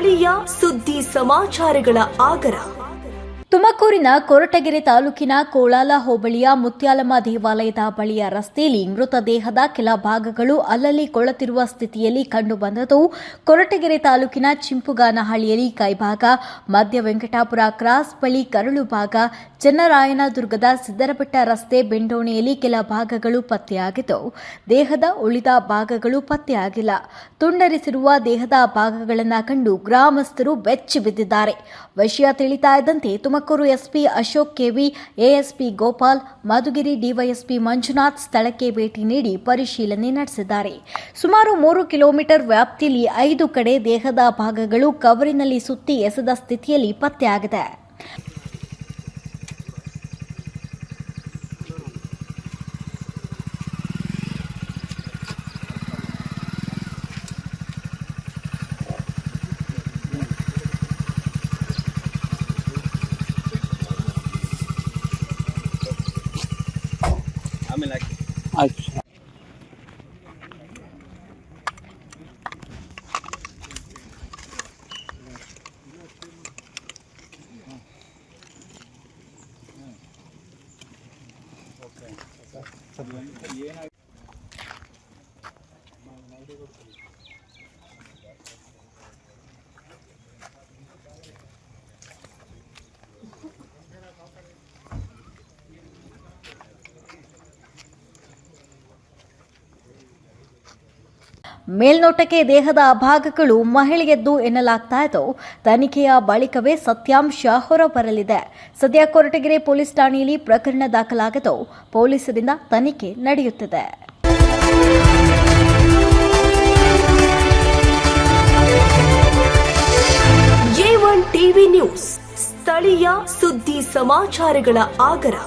ಸ್ಥಳೀಯ ಸುದ್ದಿ ಸಮಾಚಾರಗಳ ಆಗರ. ತುಮಕೂರಿನ ಕೊರಟಗೆರೆ ತಾಲೂಕಿನ ಕೋಳಾಲ ಹೋಬಳಿಯ ಮುತ್ಯಾಲಮ್ಮ ದೇವಾಲಯದ ಬಳಿಯ ರಸ್ತೆಯಲ್ಲಿ ಮೃತದೇಹದ ಕೆಲ ಭಾಗಗಳು ಅಲ್ಲಲ್ಲಿ ಕೊಳೆತಿರುವ ಸ್ಥಿತಿಯಲ್ಲಿ ಕಂಡುಬಂದದ್ದು. ಕೊರಟಗೆರೆ ತಾಲೂಕಿನ ಚಿಂಪುಗಾನಹಳ್ಳಿಯಲ್ಲಿ ಕೈಭಾಗ, ಮಧ್ಯ ವೆಂಕಟಾಪುರ ಕ್ರಾಸ್ ಬಳಿ ಕರಳು ಭಾಗ, ಚನ್ನರಾಯನದುರ್ಗದ ಸಿದ್ದರಬೆಟ್ಟ ರಸ್ತೆ ಬೆಂಡೋಣೆಯಲ್ಲಿ ಕೆಲ ಭಾಗಗಳು ಪತ್ತೆಯಾಗಿದ್ದು, ದೇಹದ ಉಳಿದ ಭಾಗಗಳು ಪತ್ತೆಯಾಗಿಲ್ಲ. ತುಂಡರಿಸಿರುವ ದೇಹದ ಭಾಗಗಳನ್ನು ಕಂಡು ಗ್ರಾಮಸ್ಥರು ಬೆಚ್ಚಿ ಬಿದ್ದಿದ್ದಾರೆ. ವಿಷಯ ತಿಳಿತಾ ಇದ್ದಂತೆ Tumakuru SP Ashok K V, ASP Gopal, Madhugiri DYSP Manjunath ಸ್ಥಳಕ್ಕೆ ಭೇಟಿ ನೀಡಿ ಪರಿಶೀಲನೆ ನಡೆಸಿದ್ದಾರೆ. ಸುಮಾರು 3 ಕಿಲೋಮೀಟರ್ ವ್ಯಾಪ್ತಿಯಲ್ಲಿ 5 ಕಡೆ ದೇಹದ ಭಾಗಗಳು ಕವರಿನಲ್ಲಿ ಸುತ್ತಿ ಎಸೆದ ಸ್ಥಿತಿಯಲ್ಲಿ ಪತ್ತೆಯಾಗಿದೆ. अच्छा, ಮೇಲ್ನೋಟಕ್ಕೆ ದೇಹದ ಭಾಗಗಳು ಮಹಿಳೆಯದ್ದು ಎನ್ನಲಾಗ್ತಾ ಇದ್ದು, ತನಿಖೆಯ ಬಳಿಕವೇ ಸತ್ಯಾಂಶ ಹೊರಬರಲಿದೆ. ಸದ್ಯ ಕೊರಟಗೆರೆ ಪೊಲೀಸ್ ಠಾಣೆಯಲ್ಲಿ ಪ್ರಕರಣ ದಾಖಲಾಗಿದ್ದು, ಪೊಲೀಸರಿಂದ ತನಿಖೆ ನಡೆಯುತ್ತಿದೆ. A1 ಟಿವಿ ನ್ಯೂಸ್, ಸ್ಥಳೀಯ ಸುದ್ದಿ ಸಮಾಚಾರಗಳ ಆಗರ.